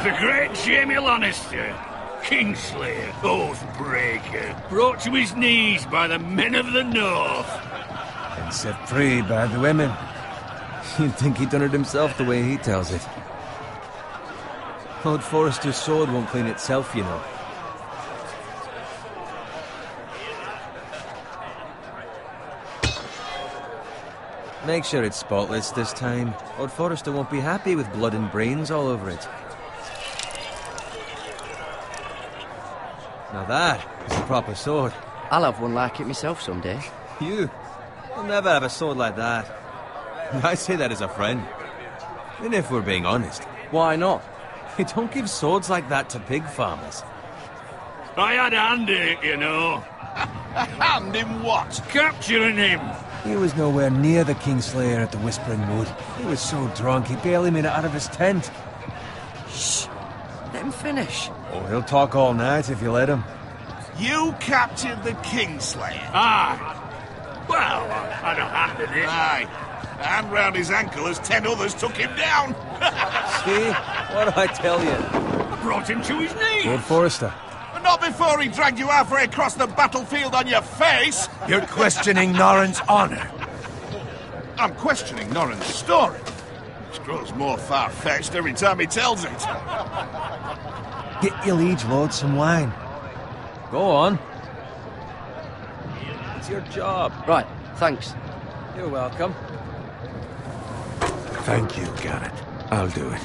The great Jamie Lannister, Kingslayer, Oathbreaker, brought to his knees by the men of the North. And set free by the women. You'd think he'd done it himself the way he tells it. Lord Forrester's sword won't clean itself, you know. Make sure it's spotless this time. Lord Forrester won't be happy with blood and brains all over it. Now that is a proper sword. I'll have one like it myself someday. You? You'll never have a sword like that. I say that as a friend. And if we're being honest, Why not? you don't give swords like that to pig farmers. I had a hand in it, you know. A hand in what? Capturing him. He was nowhere near the Kingslayer at the Whispering Wood. He was so drunk he barely made it out of his tent. Shh. Let him finish. Oh, he'll talk all night if you let him. You captured the Kingslayer? Aye. Well, I had a hand in it. Aye. A hand round his ankle as 10 others took him down. See? What did I tell you? I brought him to his knees. Lord Forrester. But not before he dragged you halfway across the battlefield on your face. You're questioning Norrin's honor. I'm questioning Norrin's story. It grows more far-fetched every time he tells it. Get your liege lord some wine. Go on. It's your job. Right, thanks. You're welcome. Thank you, Garrett. I'll do it.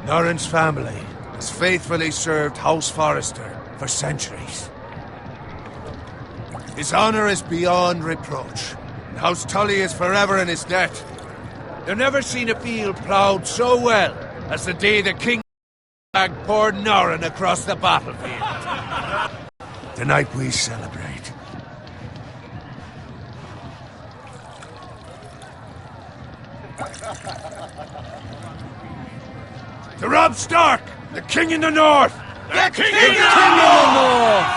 Norrin's family has faithfully served House Forrester for centuries. His honor is beyond reproach, and House Tully is forever in his debt. They've never seen a field ploughed so well as the day the king poured Norrin across the battlefield. Tonight we celebrate. To Robb Stark, the king in the north! The king in the north!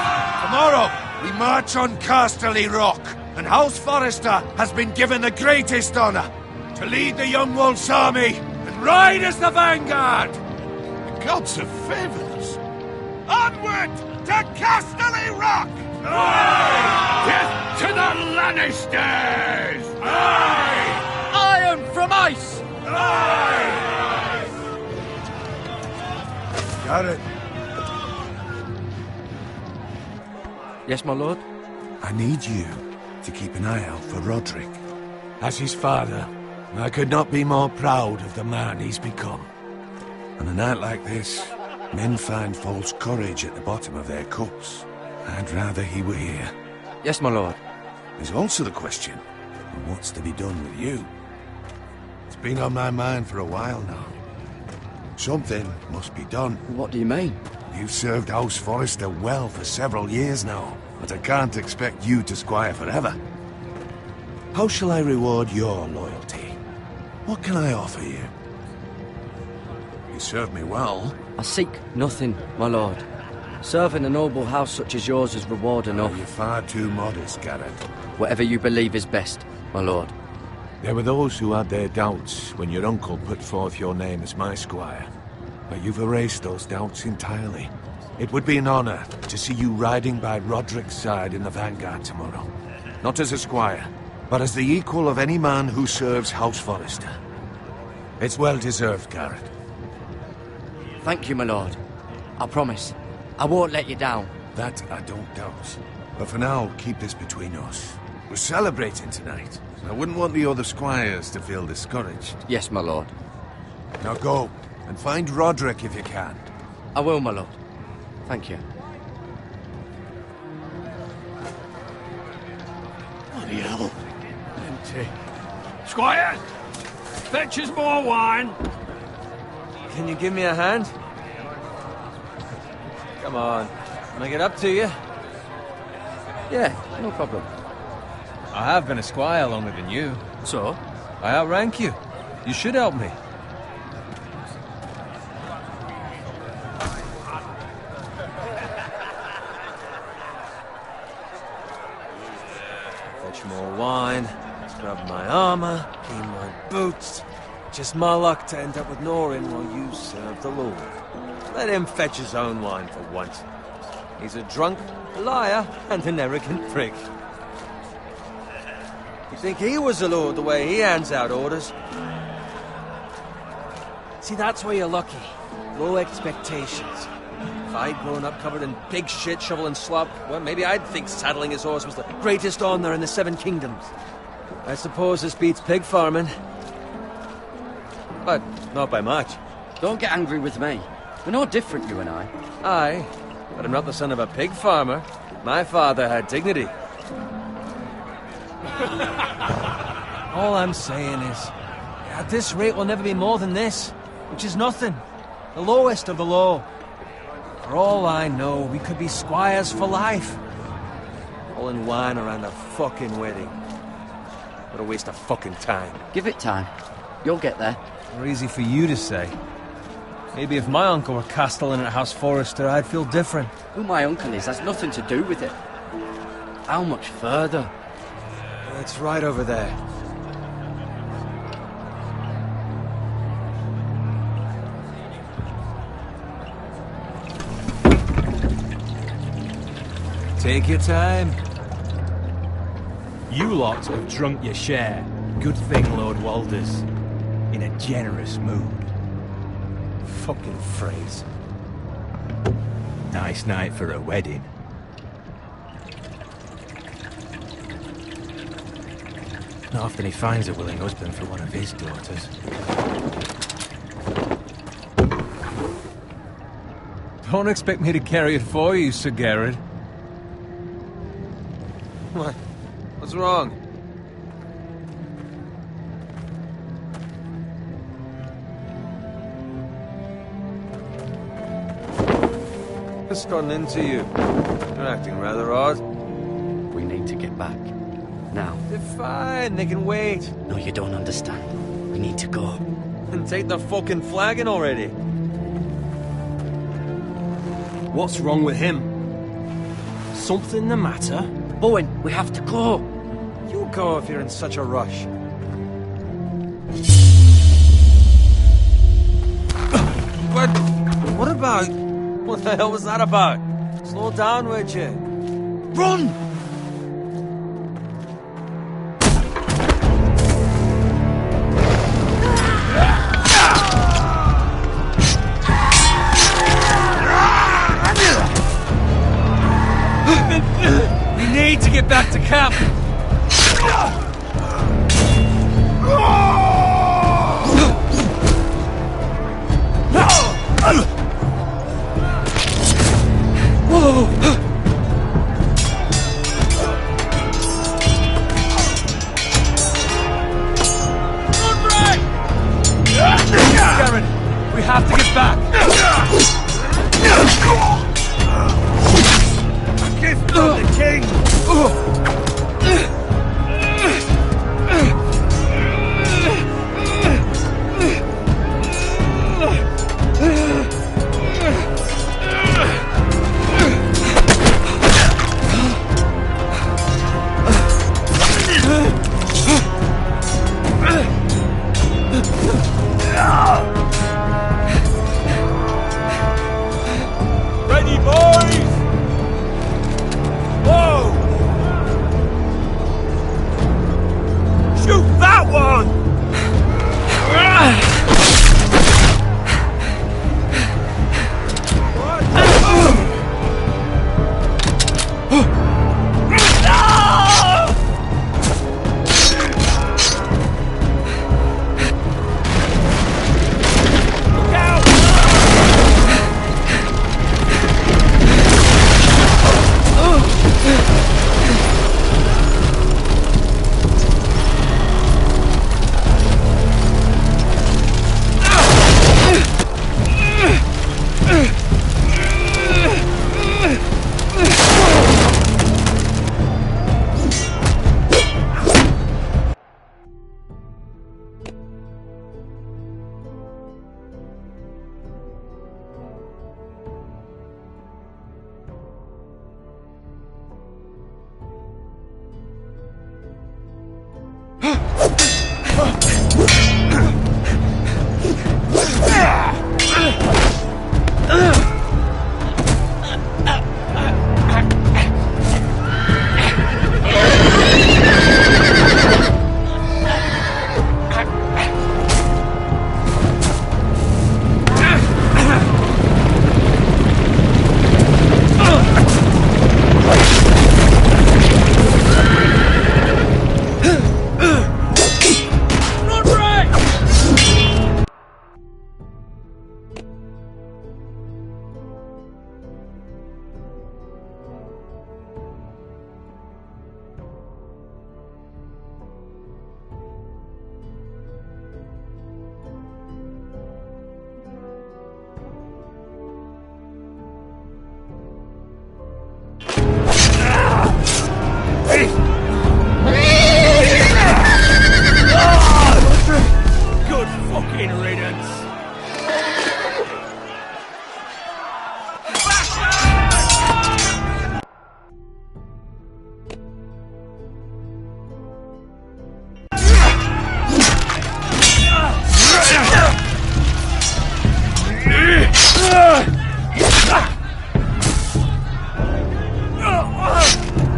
Tomorrow, we march on Casterly Rock, and House Forrester has been given the greatest honor to lead the Young Wolf's army and ride as the vanguard! The gods have favored us. Onward to Casterly Rock! Death to the Lannisters! Iron from ice! Garrett, Yes, my lord? I need you to keep an eye out for Roderick. As his father, I could not be more proud of the man he's become. On a night like this, men find false courage at the bottom of their cups. I'd rather he were here. Yes, my lord. There's also the question of what's to be done with you. It's been on my mind for a while now. Something must be done. What do you mean? You've served House Forrester well for several years now, but I can't expect you to squire forever. How shall I reward your loyalty? What can I offer you? You served me well. I seek nothing, my lord. Serving a noble house such as yours is reward enough. You're far too modest, Garrett. Whatever you believe is best, my lord. There were those who had their doubts when your uncle put forth your name as my squire. But you've erased those doubts entirely. It would be an honor to see you riding by Roderick's side in the vanguard tomorrow. Not as a squire, but as the equal of any man who serves House Forrester. It's well deserved, Garrett. Thank you, my lord. I promise. I won't let you down. That I don't doubt. But for now, keep this between us. We're celebrating tonight. I wouldn't want the other squires to feel discouraged. Yes, my lord. Now go, and find Roderick if you can. I will, my lord. Thank you. Bloody hell. Empty. Squire! Fetch us more wine. Can you give me a hand? Come on. Can I get up to you? Yeah, no problem. I have been a squire longer than you. So? I outrank you. You should help me. Fetch more wine, scrub my armor, clean my boots. Just my luck to end up with Norin while you serve the Lord. Let him fetch his own wine for once. He's a drunk, a liar, and an arrogant prick. You think he was a lord the way he hands out orders? See, that's where you're lucky. Low expectations. If I'd grown up covered in pig shit, shovel and slop, well, maybe I'd think saddling his horse was the greatest honor in the Seven Kingdoms. I suppose this beats pig farming. But not by much. Don't get angry with me. We're no different, you and I. Aye, but I'm not the son of a pig farmer. My father had dignity. All I'm saying is, at this rate we'll never be more than this, which is nothing. The lowest of the low. For all I know, we could be squires for life. All in wine around a fucking wedding. What a waste of fucking time. Give it time. You'll get there. More easy for you to say. Maybe if my uncle were castellan at House Forrester, I'd feel different. Who my uncle is has nothing to do with it. How much further? It's right over there. Take your time. You lot have drunk your share. Good thing Lord Walder's in a generous mood. Fucking phrase. Nice night for a wedding. Not often he finds a willing husband for one of his daughters. Don't expect me to carry it for you, Sir Garrett. What? What's wrong? What's gotten into you? You're acting rather odd. We need to get back. Now. They're fine, they can wait. No, you don't understand. We need to go. And take the fucking flagon already. What's wrong with him? Something the matter? Bowen, we have to go. You go if you're in such a rush. But what about... What the hell was that about? Slow down, would you? Run! We need to get back to camp. Garen, we have to get back. Gift from the king!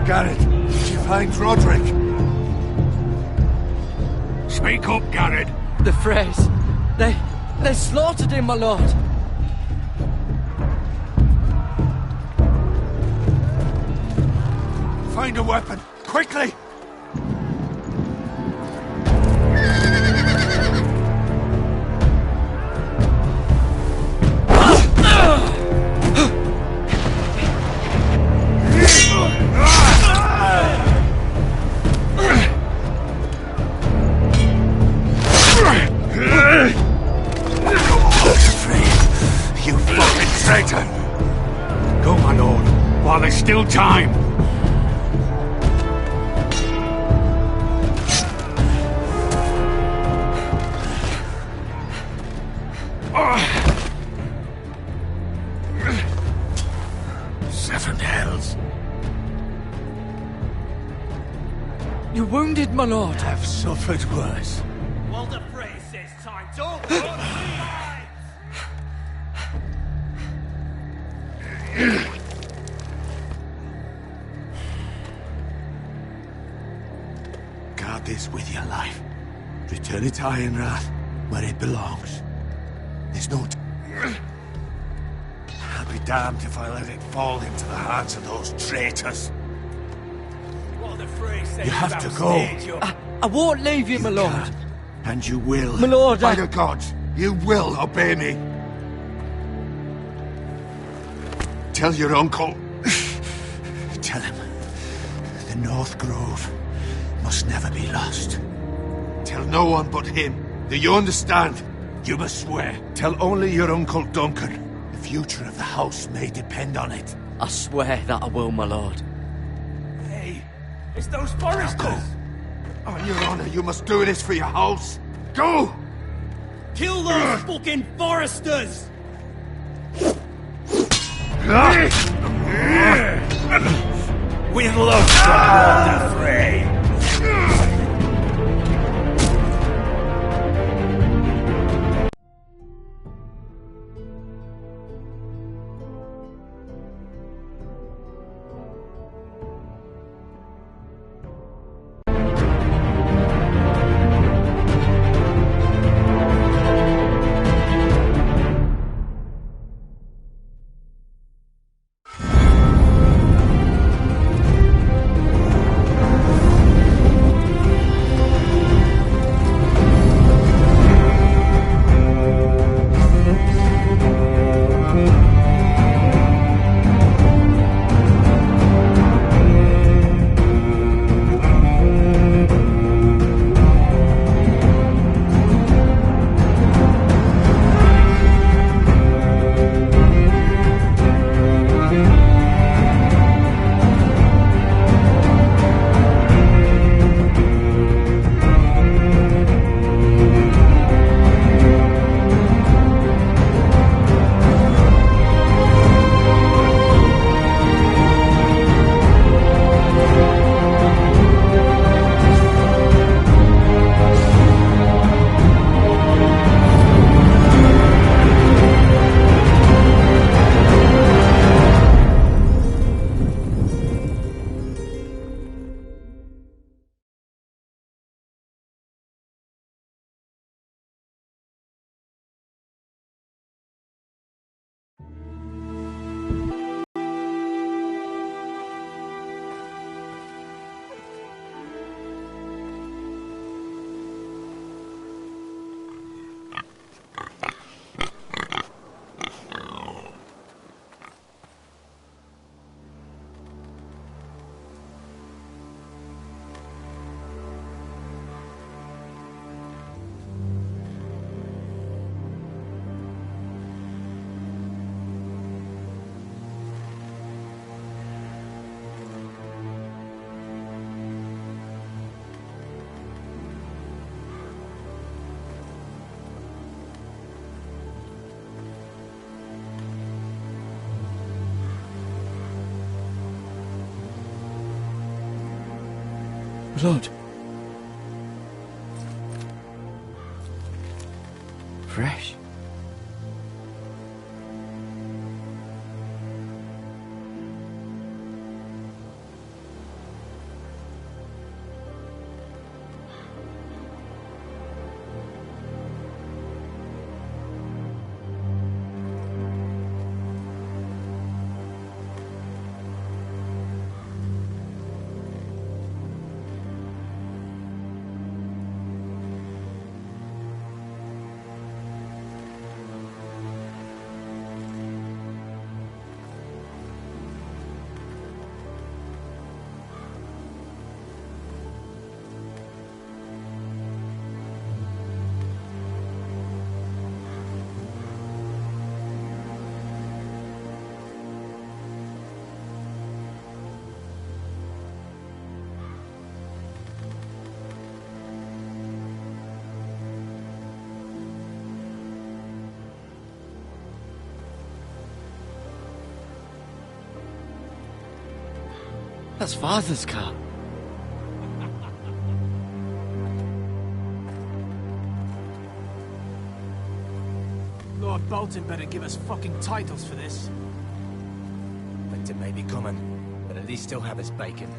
Garrett, did you find Roderick? Speak up, Garrett. The Freys. They slaughtered him, my lord. Find a weapon, quickly! You fucking traitor! Go, my lord, while there's still time. Seven hells. You're wounded, my lord. I've suffered worse. Well, the phrase says time. Don't put Guard this with your life. Return it to Ironrath, where it belongs. There's no I'll be damned if I let it fall into the hands of those traitors. what the phrase says. You have to go. I won't leave you, my lord. Can, and you will. My lord, By the gods, you will obey me. Tell your uncle. Tell him the North Grove must never be lost. Tell no one but him. Do you understand? You must swear. Tell only your Uncle Duncan. The future of the house may depend on it. I swear that I will, my lord. Hey, it's those foresters. Go. On your honor, you must do this for your house. Go! Kill those fucking foresters. With love, the Frey. Blood. Fresh. That's Father's car. Lord Bolton better give us fucking titles for this. Winter may be coming, but at least he'll have his bacon.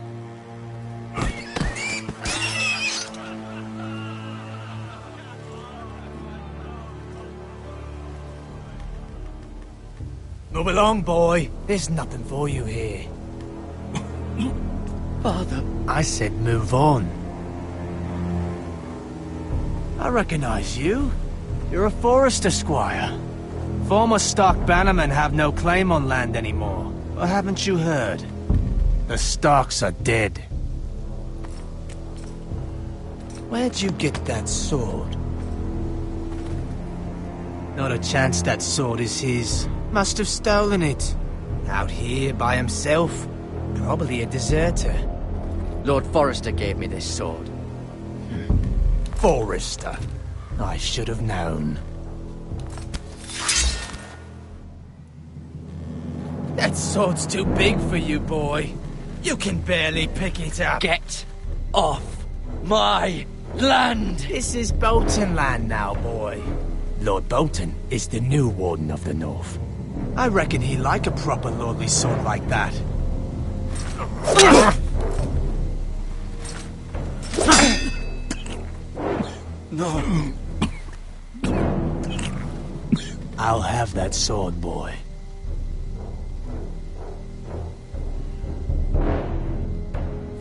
Move along, boy. There's nothing for you here. Father. I said move on. I recognize you. You're a Forester squire. Former Stark bannermen have no claim on land anymore. Or haven't you heard? The Starks are dead. Where'd you get that sword? Not a chance that sword is his. Must have stolen it. Out here by himself. Probably a deserter. Lord Forrester gave me this sword. Forester. I should have known. That sword's too big for you, boy. You can barely pick it up. Get off my land! This is Bolton land now, boy. Lord Bolton is the new Warden of the North. I reckon he like a proper lordly sword like that. No. I'll have that sword, boy.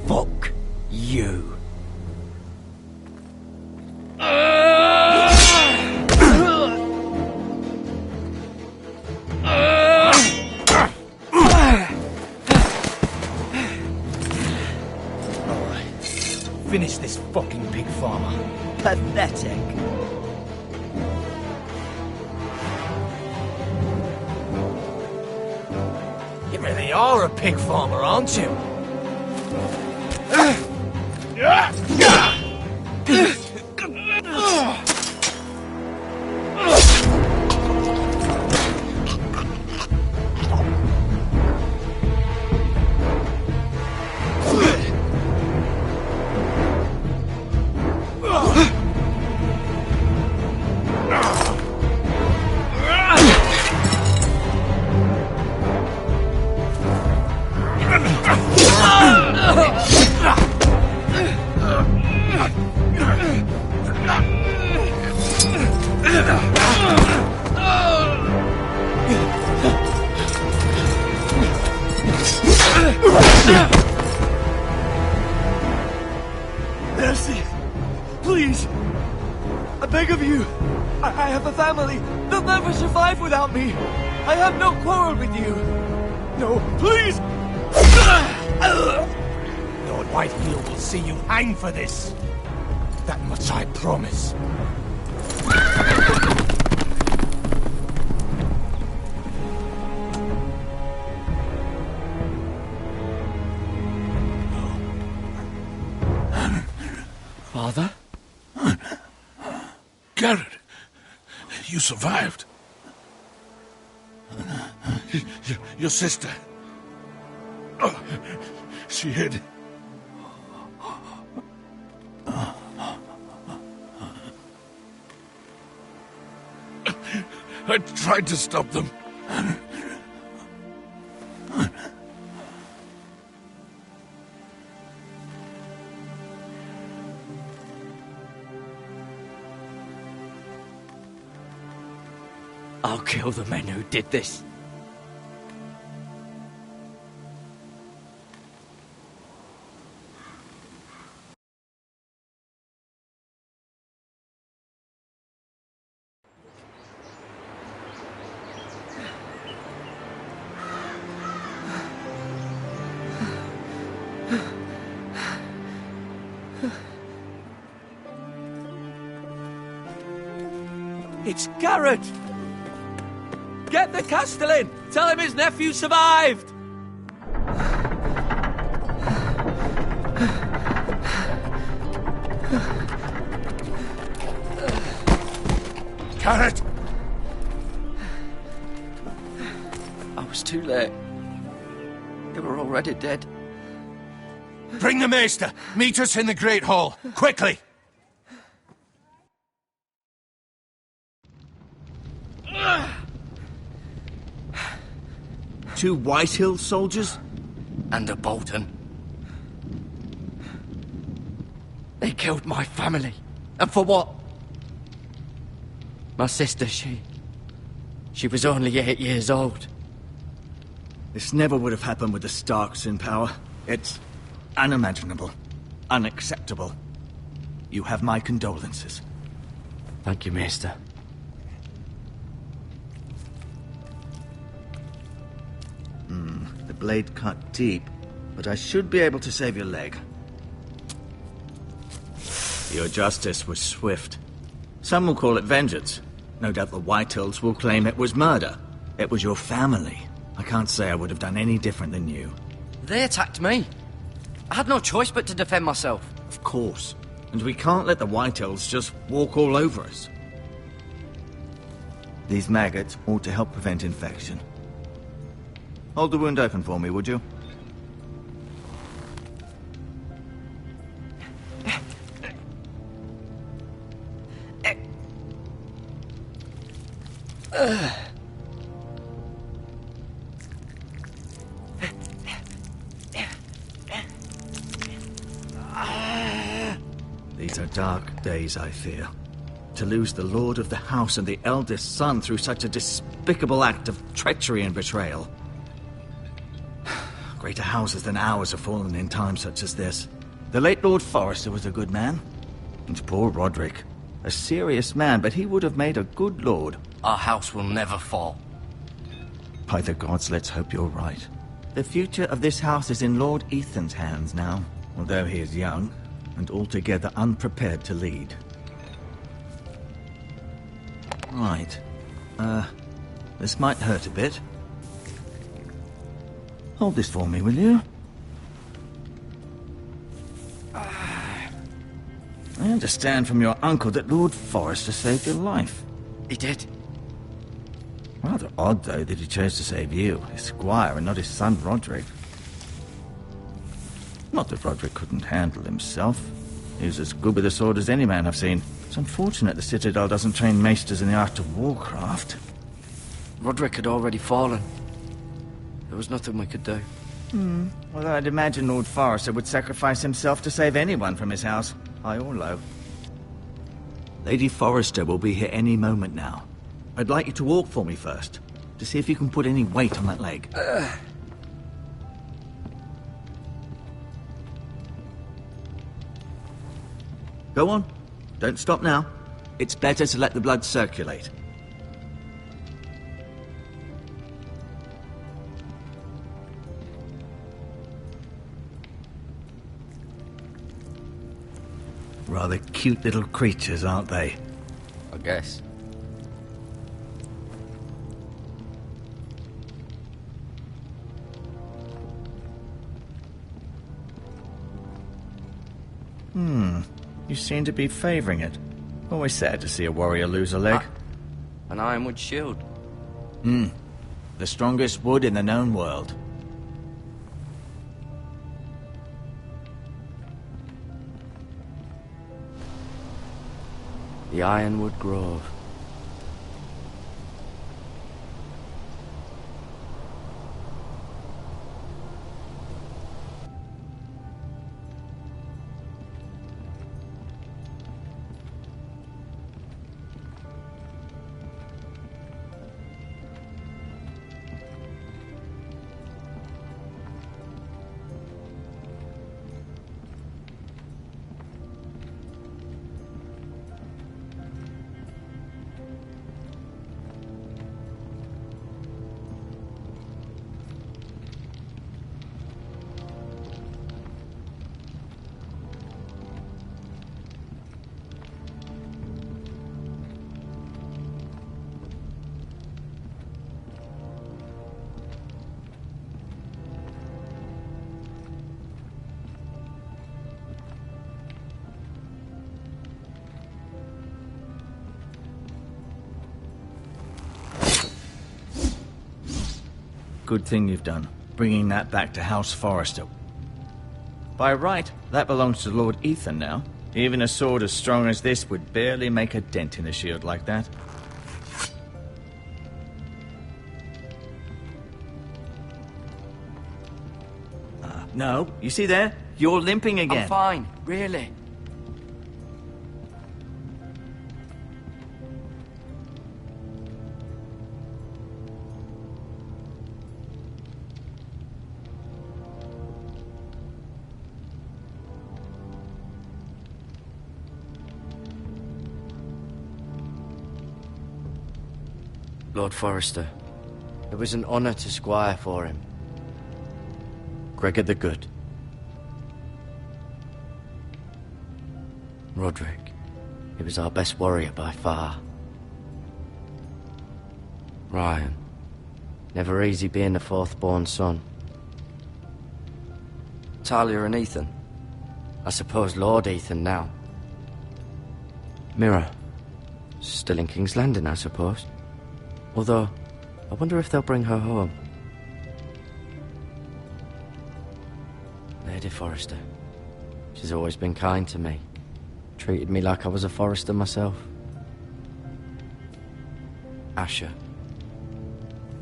Fuck you. Finish this fucking pig farmer. Pathetic. You really are a pig farmer, aren't you? Mercy! Please! I beg of you! I have a family! They'll never survive without me! I have no quarrel with you! No, please! Lord Whitefield will see you hang for this. That much I promise. Father? Garrett, you survived. Your sister. Oh, she hid. I tried to stop them. I'll kill the men who did this. It's Garrett! Get the Castellan! Tell him his nephew survived! Garrett! I was too late. They were already dead. Bring the maester. Meet us in the Great Hall. Quickly! Two Whitehill soldiers? And a Bolton. They killed my family. And for what? My sister, she was only 8 years old. This never would have happened with the Starks in power. It's unimaginable. Unacceptable. You have my condolences. Thank you, Maester. The blade cut deep, but I should be able to save your leg. Your justice was swift. Some will call it vengeance. No doubt the Whitehills will claim it was murder. It was your family. I can't say I would have done any different than you. They attacked me. I had no choice but to defend myself. Of course. And we can't let the Whitehills just walk all over us. These maggots ought to help prevent infection. Hold the wound open for me, would you? These are dark days, I fear. To lose the lord of the house and the eldest son through such a despicable act of treachery and betrayal. Greater houses than ours have fallen in times such as this. The late Lord Forrester was a good man. And poor Roderick. A serious man, but he would have made a good lord. Our house will never fall. By the gods, let's hope you're right. The future of this house is in Lord Ethan's hands now, although he is young and altogether unprepared to lead. Right. This might hurt a bit. Hold this for me, will you? I understand from your uncle that Lord Forrester saved your life. He did. Rather odd, though, that he chose to save you, his squire, and not his son Roderick. Not that Roderick couldn't handle himself. He was as good with a sword as any man I've seen. It's unfortunate the Citadel doesn't train maesters in the art of warcraft. Roderick had already fallen. There was nothing we could do. Well, I'd imagine Lord Forrester would sacrifice himself to save anyone from his house, high or low. Lady Forrester will be here any moment now. I'd like you to walk for me first, to see if you can put any weight on that leg. Go on. Don't stop now. It's better to let the blood circulate. Rather cute little creatures, aren't they? I guess. You seem to be favouring it. Always sad to see a warrior lose a leg. An ironwood shield. The strongest wood in the known world. The Ironwood Grove. Good thing you've done, bringing that back to House Forrester. By right, that belongs to Lord Ethan now. Even a sword as strong as this would barely make a dent in a shield like that. No, you see there? You're limping again. I'm fine, really. Lord Forrester, it was an honor to squire for him. Gregor the Good. Roderick, he was our best warrior by far. Ryan, never easy being the fourth-born son. Talia and Ethan. I suppose Lord Ethan now. Mira, still in King's Landing, I suppose. Although, I wonder if they'll bring her home. Lady Forrester. She's always been kind to me. Treated me like I was a Forrester myself. Asher.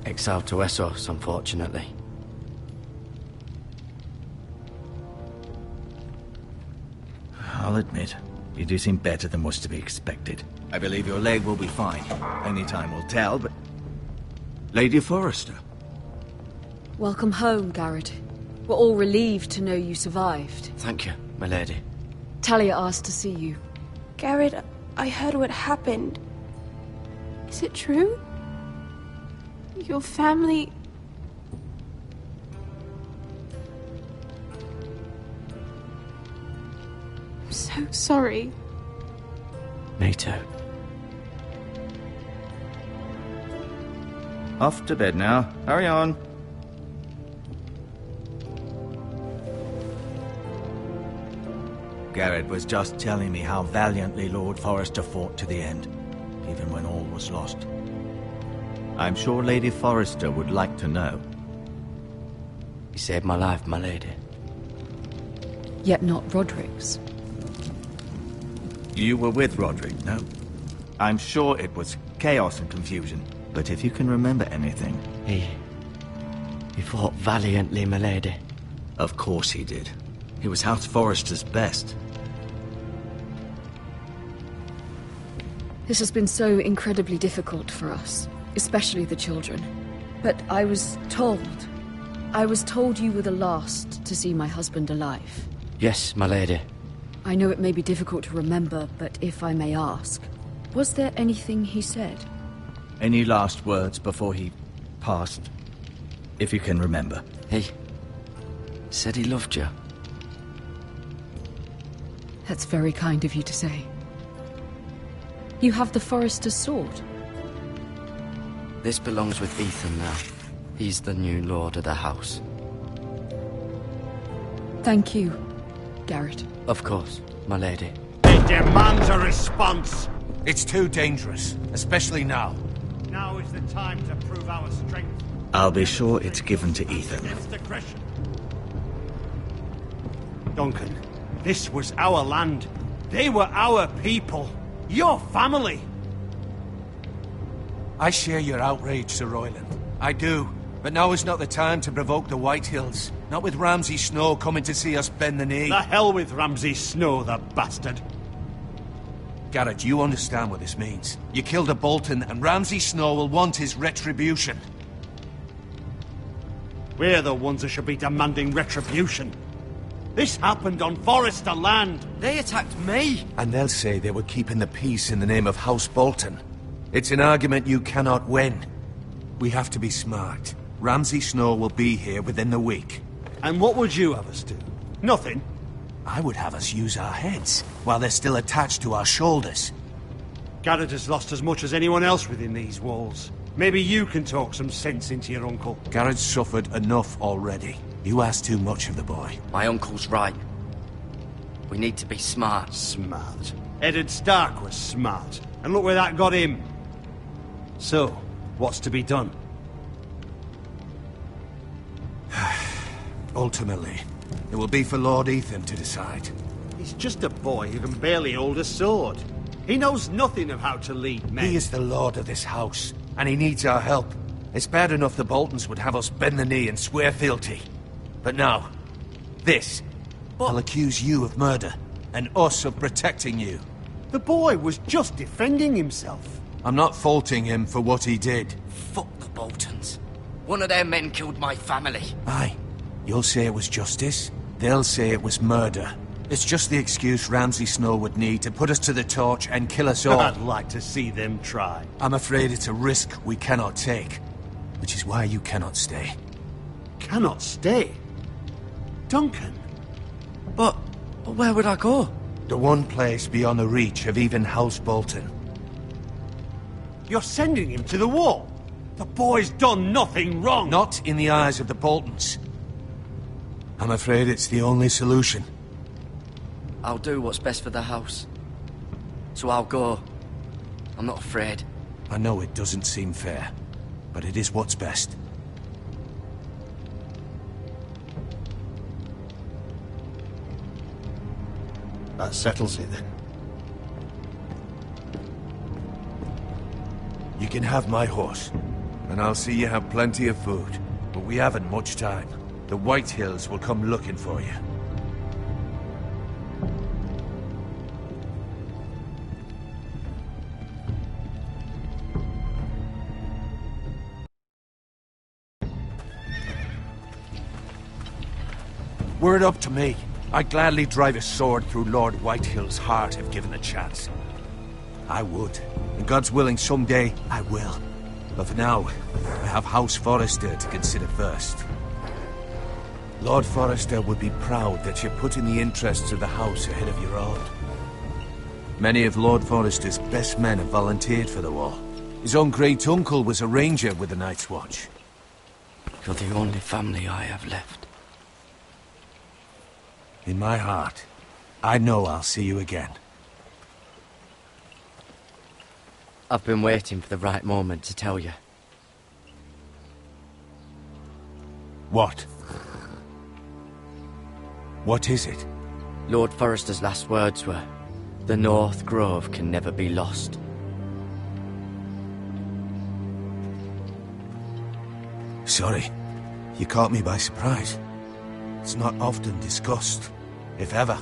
Exiled to Essos, unfortunately. I'll admit, you do seem better than was to be expected. I believe your leg will be fine. Only time will tell, but... Lady Forrester. Welcome home, Garrett. We're all relieved to know you survived. Thank you, my lady. Talia asked to see you. Garrett, I heard what happened. Is it true? Your family... I'm so sorry. Me too. Off to bed now. Hurry on. Garrett was just telling me how valiantly Lord Forrester fought to the end, even when all was lost. I'm sure Lady Forrester would like to know. He saved my life, my lady. Yet not Roderick's. You were with Roderick, no? I'm sure it was chaos and confusion, but if you can remember anything... He fought valiantly, my lady. Of course he did. He was House Forrester's best. This has been so incredibly difficult for us, especially the children. But I was told you were the last to see my husband alive. Yes, my lady. I know it may be difficult to remember, but if I may ask, was there anything he said? Any last words before he passed? If you can remember. He said he loved you. That's very kind of you to say. You have the Forrester's sword. This belongs with Ethan now. He's the new lord of the house. Thank you, Garrett. Of course, my lady. It demands a response. It's too dangerous, especially now. Now is the time to prove our strength. I'll be sure it's given to Ethan. Against aggression. Duncan, this was our land. They were our people. Your family. I share your outrage, Sir Royland. I do. But now is not the time to provoke the Whitehills. Not with Ramsay Snow coming to see us bend the knee. The hell with Ramsay Snow, the bastard. Garrett, you understand what this means. You killed a Bolton, and Ramsay Snow will want his retribution. We're the ones that should be demanding retribution. This happened on Forrester land. They attacked me! And they'll say they were keeping the peace in the name of House Bolton. It's an argument you cannot win. We have to be smart. Ramsay Snow will be here within the week. And what would you have us do? Nothing. I would have us use our heads, while they're still attached to our shoulders. Garrett has lost as much as anyone else within these walls. Maybe you can talk some sense into your uncle. Garrett's suffered enough already. You ask too much of the boy. My uncle's right. We need to be smart. Smart. Eddard Stark was smart. And look where that got him. So, what's to be done? Ultimately, It will be for Lord Ethan to decide. He's just a boy who can barely hold a sword. He knows nothing of how to lead men. He is the lord of this house, and he needs our help. It's bad enough the Boltons would have us bend the knee and swear fealty. But now, this. I'll accuse you of murder, and us of protecting you. The boy was just defending himself. I'm not faulting him for what he did. Fuck the Boltons. One of their men killed my family. Aye. You'll say it was justice. They'll say it was murder. It's just the excuse Ramsay Snow would need to put us to the torch and kill us all. I'd like to see them try. I'm afraid it's a risk we cannot take. Which is why you cannot stay. Cannot stay? Duncan? But where would I go? The one place beyond the reach of even House Bolton. You're sending him to the wall? The boy's done nothing wrong! Not in the eyes of the Boltons. I'm afraid it's the only solution. I'll do what's best for the house. So I'll go. I'm not afraid. I know it doesn't seem fair, but it is what's best. That settles it then. You can have my horse, and I'll see you have plenty of food. But we haven't much time. The White Hills will come looking for you. Were it up to me, I'd gladly drive a sword through Lord Whitehill's heart if given the chance. I would. And God's willing, someday I will. But for now, I have House Forrester to consider first. Lord Forrester would be proud that you're putting the interests of the house ahead of your own. Many of Lord Forrester's best men have volunteered for the war. His own great-uncle was a ranger with the Night's Watch. You're the only family I have left. In my heart, I know I'll see you again. I've been waiting for the right moment to tell you. What? What is it? Lord Forrester's last words were, "The North Grove can never be lost." Sorry. You caught me by surprise. It's not often discussed, if ever.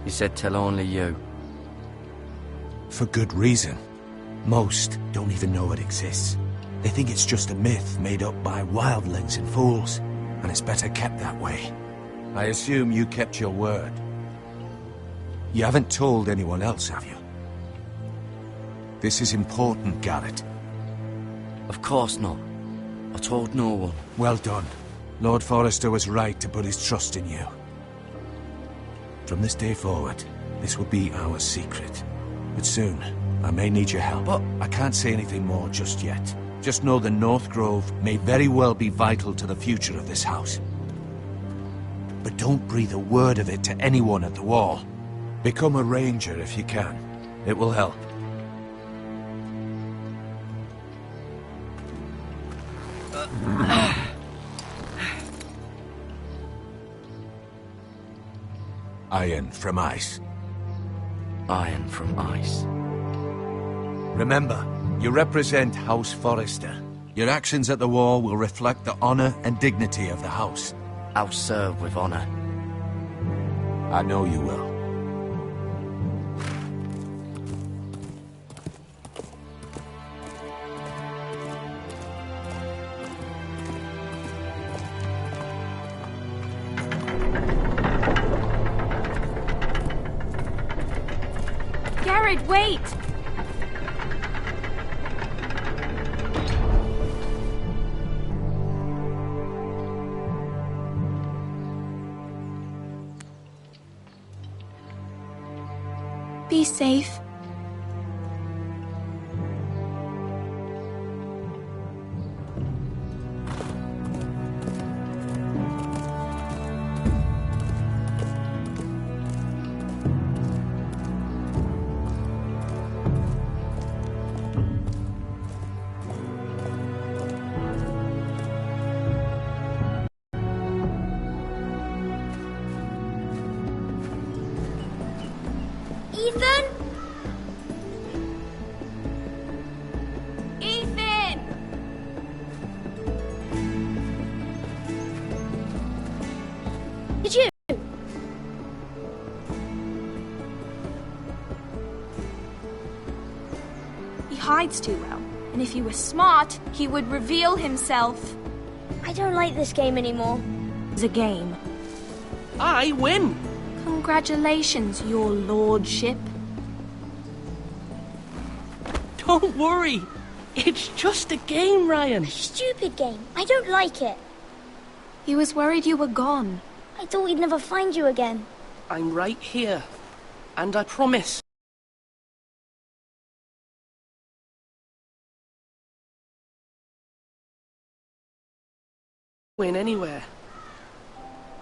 You said tell only you. For good reason. Most don't even know it exists. They think it's just a myth made up by wildlings and fools, and it's better kept that way. I assume you kept your word. You haven't told anyone else, have you? This is important, Garrett. Of course not. I told no one. Well done. Lord Forrester was right to put his trust in you. From this day forward, this will be our secret. But soon, I may need your help. But I can't say anything more just yet. Just know the North Grove may very well be vital to the future of this house. But don't breathe a word of it to anyone at the wall. Become a ranger if you can. It will help. Iron from ice. Iron from ice. Remember, you represent House Forrester. Your actions at the war will reflect the honor and dignity of the house. I'll serve with honor. I know you will. Garrett, wait! Be safe. Ethan? Ethan! Did you? He hides too well, and if he were smart, he would reveal himself. I don't like this game anymore. It's a game. I win! Congratulations, your lordship. Don't worry. It's just a game, Ryan. Stupid game. I don't like it. He was worried you were gone. I thought we'd never find you again. I'm right here. And I promise. Win anywhere.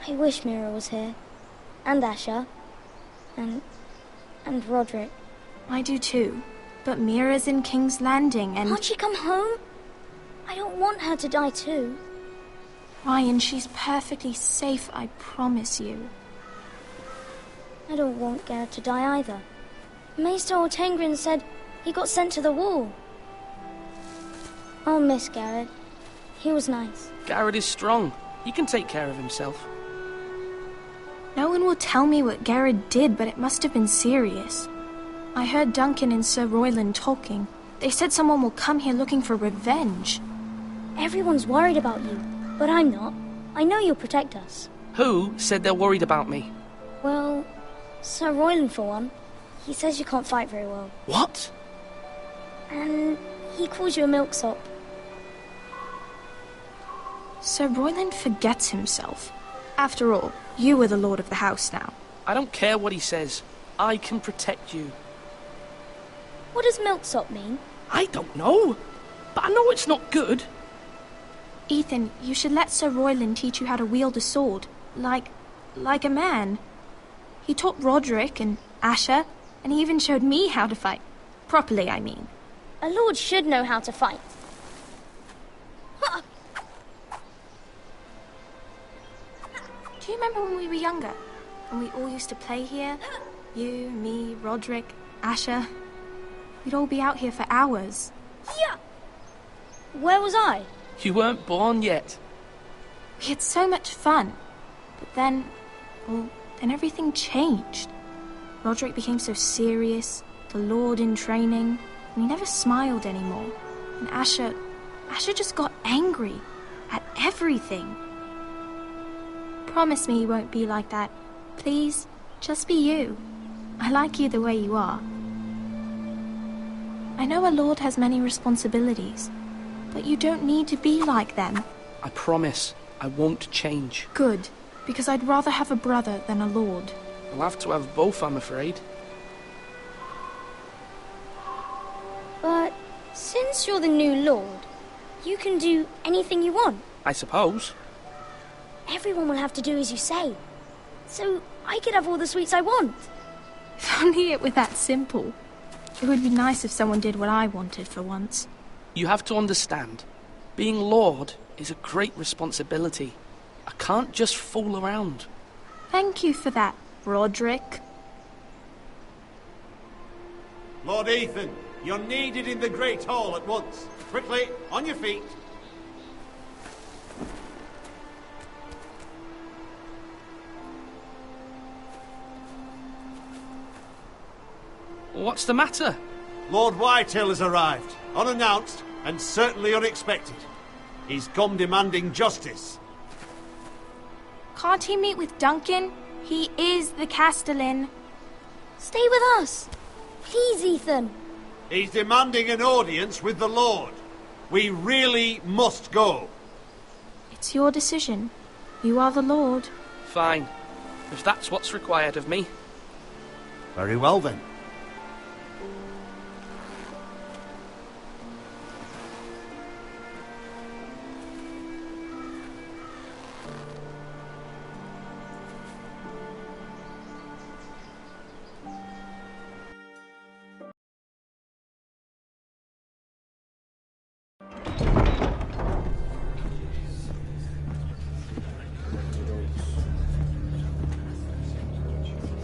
I wish Mira was here. And Asher. And Roderick. I do too. But Mira's in King's Landing and... Can't she come home? I don't want her to die too. Ryan, she's perfectly safe, I promise you. I don't want Garrett to die either. Maester Ortengrin said he got sent to the wall. I'll miss Garrett. He was nice. Garrett is strong. He can take care of himself. No one will tell me what Garrett did, but it must have been serious. I heard Duncan and Sir Royland talking. They said someone will come here looking for revenge. Everyone's worried about you, but I'm not. I know you'll protect us. Who said they're worried about me? Well, Sir Royland for one. He says you can't fight very well. What? And he calls you a milksop. Sir Royland forgets himself. After all, you are the lord of the house now. I don't care what he says. I can protect you. What does milksop mean? I don't know. But I know it's not good. Ethan, you should let Sir Royland teach you how to wield a sword. Like a man. He taught Roderick and Asher, and he even showed me how to fight. Properly, I mean. A lord should know how to fight. Do you remember when we were younger? And we all used to play here? You, me, Roderick, Asher. We'd all be out here for hours. Yeah. Where was I? You weren't born yet. We had so much fun. But then everything changed. Roderick became so serious, the Lord in training, and he never smiled anymore. And Asher just got angry at everything. Promise me you won't be like that. Please, just be you. I like you the way you are. I know a lord has many responsibilities, but you don't need to be like them. I promise I won't change. Good, because I'd rather have a brother than a lord. I'll have to have both, I'm afraid. But since you're the new lord, you can do anything you want. I suppose. Everyone will have to do as you say. So I could have all the sweets I want. If only it were that simple. It would be nice if someone did what I wanted for once. You have to understand. Being Lord is a great responsibility. I can't just fool around. Thank you for that, Roderick. Lord Ethan, you're needed in the Great Hall at once. Quickly, on your feet. What's the matter? Lord Whitetail has arrived, unannounced and certainly unexpected. He's come demanding justice. Can't he meet with Duncan? He is the Castellan. Stay with us. Please, Ethan. He's demanding an audience with the Lord. We really must go. It's your decision. You are the Lord. Fine. If that's what's required of me. Very well then.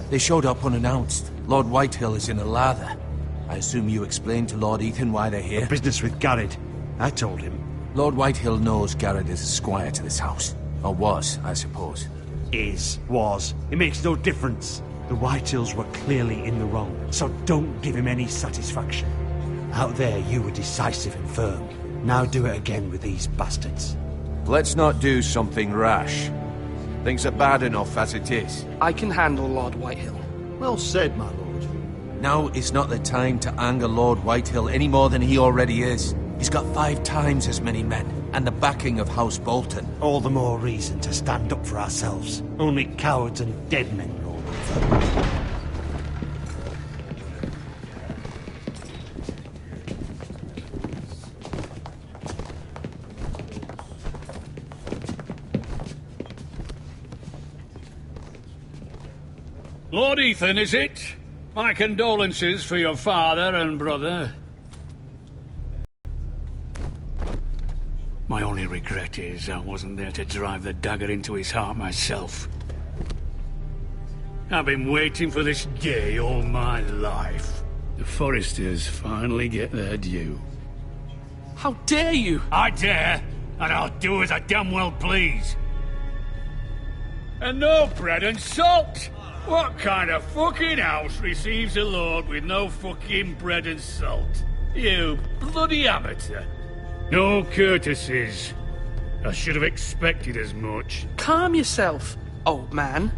They showed up unannounced. Lord Whitehill is in a lather. I assume you explained to Lord Ethan why they're here? Business with Garrett. I told him. Lord Whitehill knows Garrett is a squire to this house. Or was, I suppose. Was. It makes no difference. The Whitehills were clearly in the wrong, so don't give him any satisfaction. Out there, you were decisive and firm. Now do it again with these bastards. Let's not do something rash. Things are bad enough as it is. I can handle Lord Whitehill. Well said, my lord. Now is not the time to anger Lord Whitehill any more than he already is. He's got 5 times as many men, and the backing of House Bolton. All the more reason to stand up for ourselves. Only cowards and dead men rule over. Lord Ethan, is it? My condolences for your father and brother. My only regret is I wasn't there to drive the dagger into his heart myself. I've been waiting for this day all my life. The Forresters finally get their due. How dare you! I dare, and I'll do as I damn well please. And no bread and salt! What kind of fucking house receives a lord with no fucking bread and salt? You bloody amateur. No courtesies. I should have expected as much. Calm yourself, old man.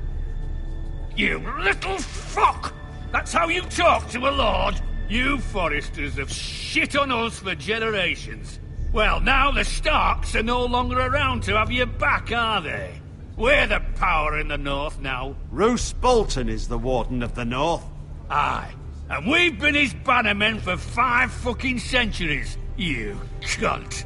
You little fuck! That's how you talk to a lord? You Forresters have shit on us for generations. Well, now the Starks are no longer around to have your back, are they? We're the power in the north now. Roose Bolton is the Warden of the North. Aye. And we've been his bannermen for 5 fucking centuries, you cunt.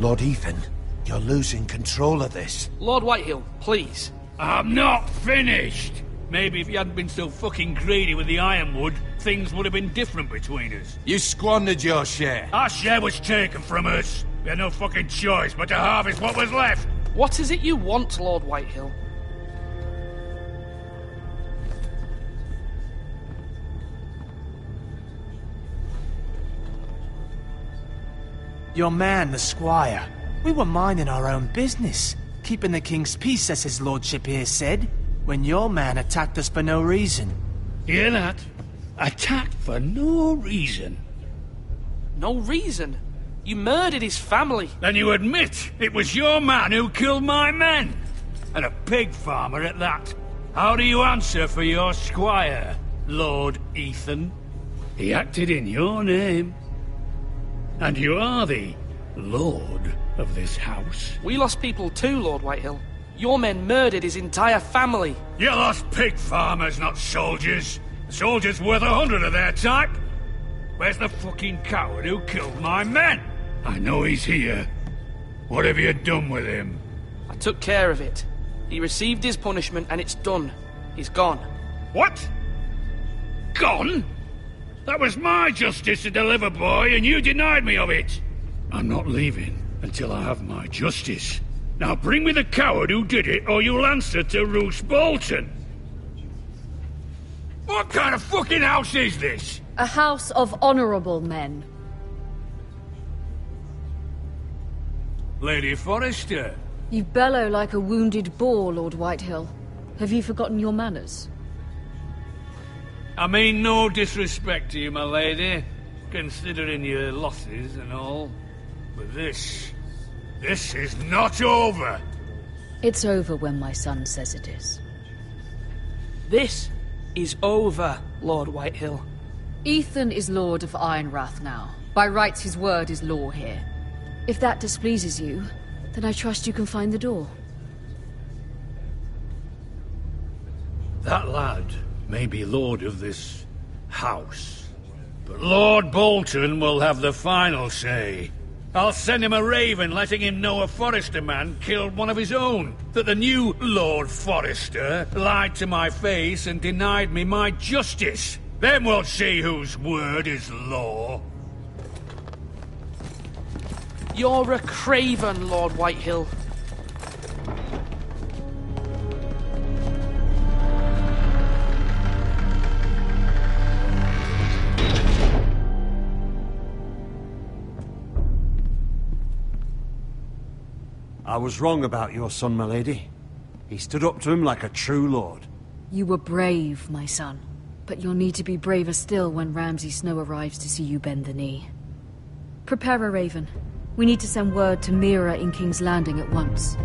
Lord Ethan, you're losing control of this. Lord Whitehill, please. I'm not finished. Maybe if you hadn't been so fucking greedy with the ironwood, things would have been different between us. You squandered your share. Our share was taken from us. We had no fucking choice but to harvest what was left. What is it you want, Lord Whitehill? Your man, the squire. We were minding our own business, keeping the king's peace, as his lordship here said, when your man attacked us for no reason. Hear that? Attacked for no reason. No reason? You murdered his family. Then you admit it was your man who killed my men. And a pig farmer at that. How do you answer for your squire, Lord Ethan? He acted in your name. And you are the lord of this house. We lost people too, Lord Whitehill. Your men murdered his entire family. You lost pig farmers, not soldiers. A soldier's worth 100 of their type. Where's the fucking coward who killed my men? I know he's here. What have you done with him? I took care of it. He received his punishment and it's done. He's gone. What? Gone? That was my justice to deliver, boy, and you denied me of it. I'm not leaving until I have my justice. Now bring me the coward who did it, or you'll answer to Roose Bolton. What kind of fucking house is this? A house of honorable men. Lady Forrester. You bellow like a wounded boar, Lord Whitehill. Have you forgotten your manners? I mean no disrespect to you, my lady, considering your losses and all. But this is not over. It's over when my son says it is. This is over, Lord Whitehill. Ethan is Lord of Ironrath now. By rights, his word is law here. If that displeases you, then I trust you can find the door. That lad may be lord of this house, but Lord Bolton will have the final say. I'll send him a raven letting him know a Forrester man killed one of his own, that the new Lord Forrester lied to my face and denied me my justice. Then we'll see whose word is law. You're a craven, Lord Whitehill. was wrong about your son, my lady. He stood up to him like a true lord. You were brave, my son. But you'll need to be braver still when Ramsay Snow arrives to see you bend the knee. Prepare a raven. We need to send word to Mira in King's Landing at once.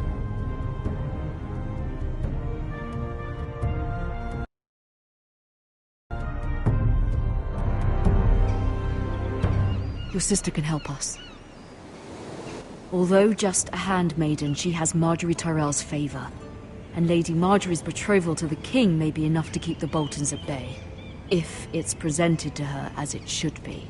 Your sister can help us. Although just a handmaiden, she has Marjorie Tyrell's favor. And Lady Marjorie's betrothal to the king may be enough to keep the Boltons at bay. If it's presented to her as it should be.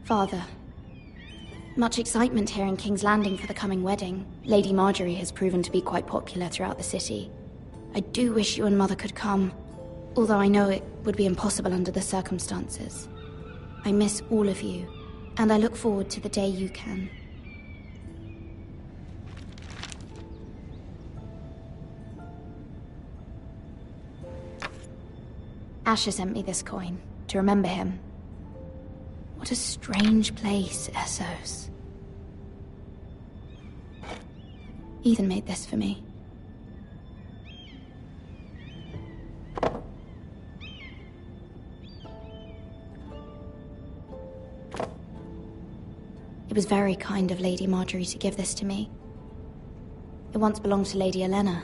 Father, much excitement here in King's Landing for the coming wedding. Lady Marjorie has proven to be quite popular throughout the city. I do wish you and Mother could come, although I know it would be impossible under the circumstances. I miss all of you, and I look forward to the day you can. Asher sent me this coin, to remember him. What a strange place, Essos. Ethan made this for me. It was very kind of Lady Marjorie to give this to me. It once belonged to Lady Elena.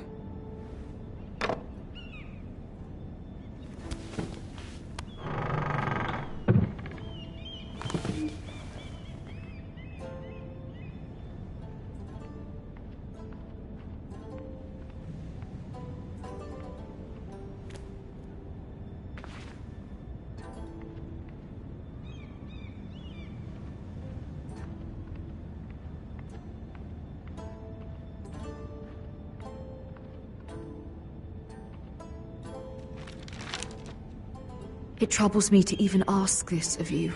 It troubles me to even ask this of you,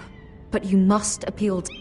but you must appeal to...